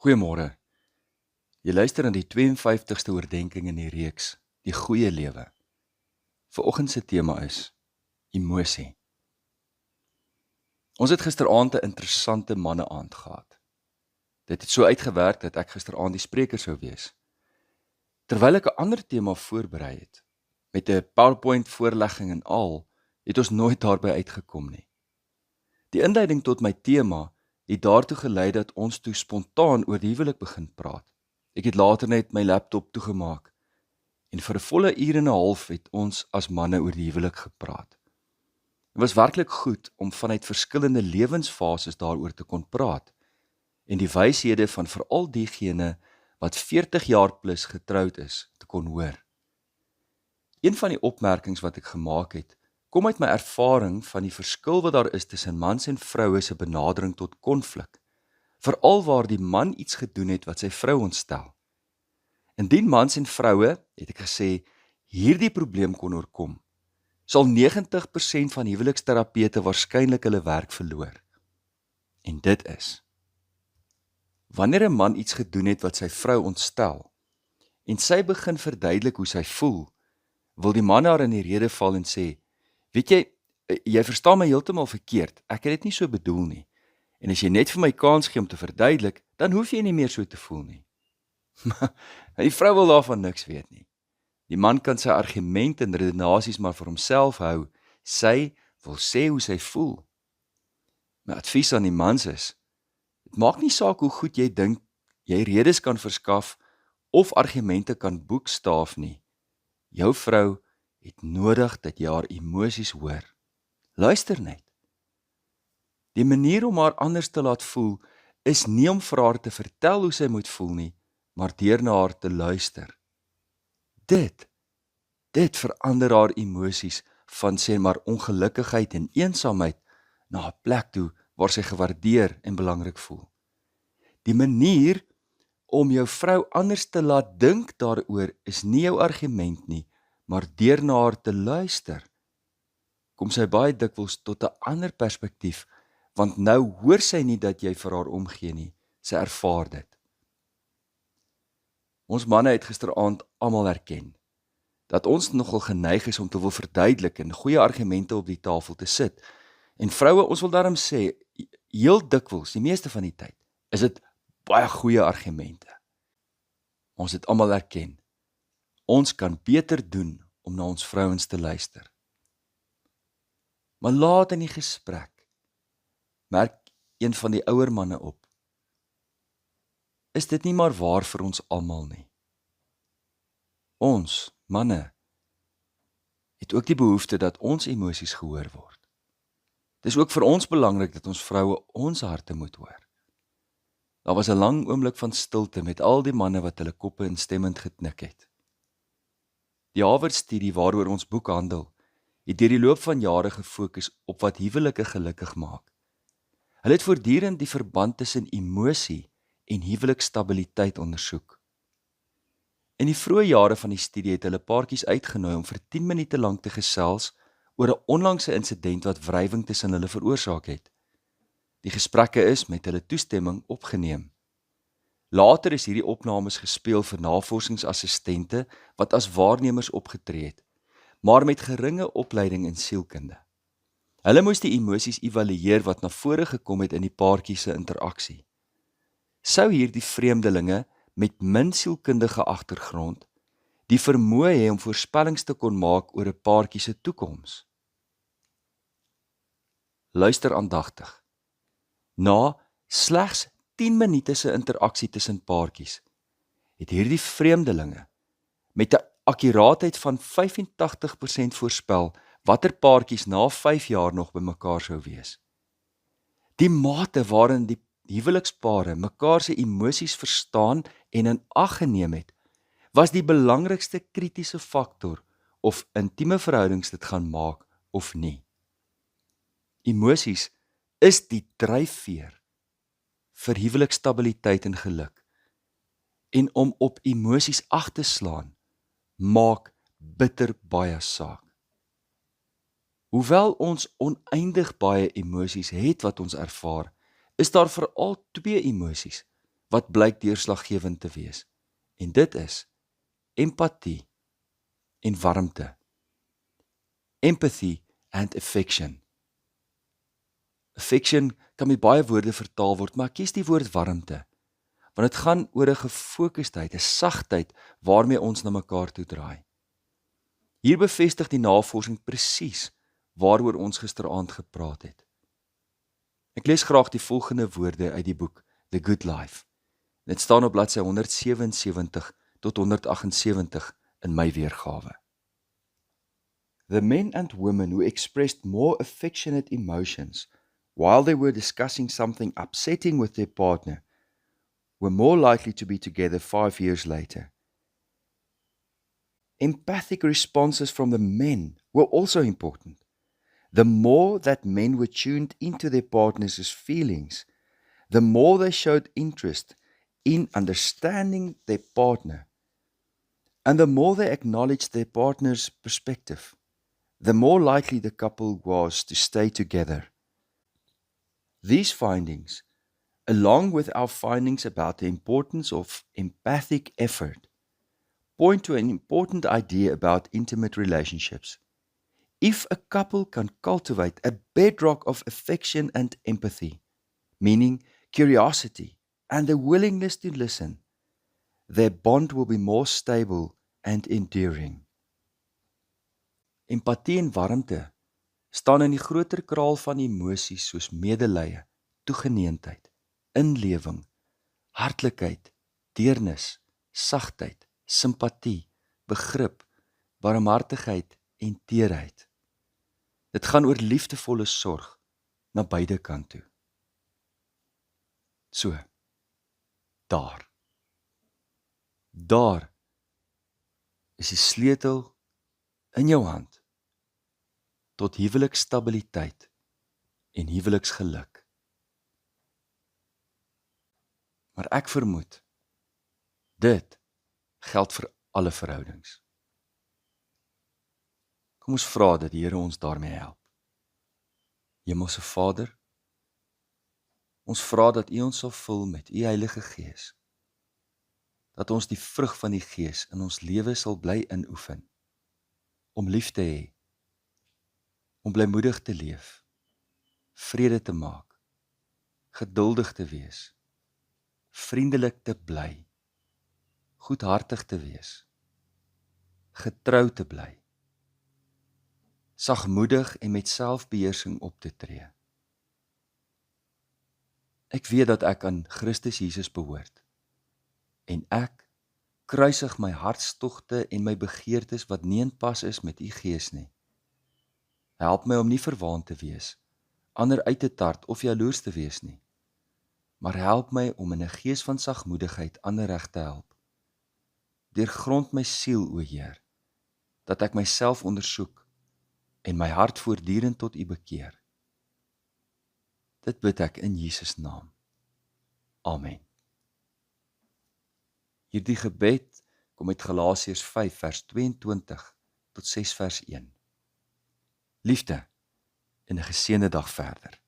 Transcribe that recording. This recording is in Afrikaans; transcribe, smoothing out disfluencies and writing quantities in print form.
Goeiemôre. Jy luister aan die 52ste oordenking in die reeks, Die Goeie Lewe. Vanoggend se tema is emosie. Ons het gisteraand 'n interessante manne-aand gehad. Dit het so uitgewerk dat ek gisteraand die spreker sou wees. Terwyl ek 'n ander tema voorberei het, met 'n PowerPoint voorlegging en al, het ons nooit daarby uitgekom nie. Die inleiding tot my tema het daartoe gelei dat ons toe spontaan oor die huwelik begin praat. Ek het later net my laptop toegemaak en vir 'n volle uur en 'n half het ons as manne oor die huwelik gepraat. Dit was werklik goed om vanuit verskillende lewensfases daaroor te kon praat en die wyshede van veral diegene wat 40 jaar plus getroud is, te kon hoor. Een van die opmerkings wat ek gemaak het, kom uit my ervaring van die verskil wat daar is tussen mans en vroue se benadering tot konflik, veral waar die man iets gedoen het wat sy vrou ontstel. Indien mans en vroue, het ek gesê, hierdie probleem kon oorkom, sal 90% van huweliksterapeute waarskynlik hulle werk verloor. En dit is: wanneer 'n man iets gedoen het wat sy vrou ontstel, en sy begin verduidelik hoe sy voel, wil die man haar in die rede val en sê, weet jy verstaan my heeltemal verkeerd, ek het dit nie so bedoel nie, en as jy net vir my kans gee om te verduidelik, dan hoef jy nie meer so te voel nie. Maar die vrou wil daarvan niks weet nie. Die man kan sy argumente en redenasies maar vir homself hou, sy wil sê hoe sy voel. My advies aan die mans is, dit maak nie saak hoe goed jy dink jy redes kan verskaf of argumente kan boekstaaf nie. Jou vrou het nodig dat jy haar emosies hoor. Luister net. Die manier om haar anders te laat voel is nie om vir haar te vertel hoe sy moet voel nie, maar deur na haar te luister. Dit verander haar emosies van sê maar ongelukkigheid en eensaamheid na 'n plek toe waar sy gewaardeer en belangrik voel. Die manier om jou vrou anders te laat dink daaroor is nie jou argument nie, maar deur na haar te luister, kom sy baie dikwels tot 'n ander perspektief, want nou hoor sy nie dat jy vir haar omgee nie, sy ervaar dit. Ons manne het gisteraand almal erken, dat ons nogal geneig is om te wil verduidelik en goeie argumente op die tafel te sit, en vroue, ons wil daarom sê, heel dikwels, die meeste van die tyd, is dit baie goeie argumente. Ons het almal erken, ons kan beter doen om na ons vrouens te luister. Maar laat in die gesprek, merk een van die ouer manne op, is dit nie maar waar vir ons almal nie. Ons, manne, het ook die behoefte dat ons emosies gehoor word. Dit is ook vir ons belangrik dat ons vroue ons harte moet hoor. Daar was 'n lang oomblik van stilte met al die manne wat hulle koppe instemmend geknik het. Die Harvard-studie waaroor ons boek handel, het deur die loop van jare gefokus op wat huwelike gelukkig maak. Hulle het voortdurend die verband tussen emosie en huwelikstabiliteit ondersoek. In die vroeë jare van die studie het hulle paartjies uitgenooi om vir 10 minute lank te gesels oor 'n onlangse insident wat wrywing tussen hulle veroorsaak het. Die gesprekke is met hulle toestemming opgeneem. Later is hierdie opnames gespeel vir navorsingsassistente wat as waarnemers opgetree het, maar met geringe opleiding in sielkunde. Hulle moes die emosies evalueer wat na vore gekom het in die paartjie se interaksie. Sou hierdie vreemdelinge met min sielkundige agtergrond die vermoë hê om voorspellings te kon maak oor 'n paartjie se toekoms? Luister aandagtig. Na slegs 10 minute se interaksie tussen paartjies, het hierdie vreemdelinge met 'n akkuraatheid van 85% voorspel watter paartjies na 5 jaar nog by mekaar sou wees. Die mate waarin die huwelikspare mekaar se emosies verstaan en in ag geneem het, was die belangrikste kritiese faktor of intieme verhoudings dit gaan maak of nie. Emosies is die dryfveer vir huwelikstabiliteit en geluk. En om op emosies ag te slaan, maak bitter baie saak. Hoewel ons oneindig baie emosies het wat ons ervaar, is daar veral twee emosies wat blyk deurslaggewend te wees. En dit is empatie en warmte. Empathy and affection. Affection kan met baie woorde vertaal word, maar ek kies die woord warmte, want dit gaan oor 'n gefokusdheid, 'n sagtheid waarmee ons na mekaar toe draai. Hier bevestig die navorsing presies waaroor ons gisteraand gepraat het. Ek lees graag die volgende woorde uit die boek The Good Life. Dit staan op bladsy 177 tot 178 in my weergawe. The men and women who expressed more affectionate emotions while they were discussing something upsetting with their partner were more likely to be together 5 years later. Empathic responses from the men were also important. The more that men were tuned into their partners' feelings, the more they showed interest in understanding their partner, and the more they acknowledged their partner's perspective, the more likely the couple was to stay together. These findings, along with our findings about the importance of empathic effort, point to an important idea about intimate relationships. If a couple can cultivate a bedrock of affection and empathy, meaning curiosity and the willingness to listen, their bond will be more stable and enduring. Empatie en warmte staan in die groter kraal van emosies soos medelee, toegeneentheid, inlewing, hartlikheid, deernis, sagtheid, simpatie, begrip, barmhartigheid en teerheid. Dit gaan oor liefdevolle sorg na beide kant toe. So, daar is die sleutel in jou hand tot huweliksstabiliteit en huweliksgeluk. Maar ek vermoed, dit geld vir alle verhoudings. Kom ons vra dat die Here ons daarmee help. Hemelse Vader, ons vra dat U ons sal vul met U Heilige Gees, dat ons die vrug van die Gees in ons lewe sal bly inoefen, om lief te hê, om blymoedig te leef, vrede te maak, geduldig te wees, vriendelik te bly, goedhartig te wees, getrou te bly, sagmoedig en met selfbeheersing op te tree. Ek weet dat ek aan Christus Jesus behoort, en ek kruisig my hartstogte en my begeertes wat nie in pas is met U Gees nie. Help my om nie verwaand te wees, ander uit te tart of jaloers te wees nie, maar help my om in 'n gees van sagmoedigheid ander reg te help. Deurgrond my siel, o Heer, dat ek myself ondersoek en my hart voortdurend tot U bekeer. Dit bid ek in Jesus naam. Amen. Hierdie gebed kom uit Galasiërs 5 vers 22 tot 6 vers 1. Liefde en 'n geseënde dag verder.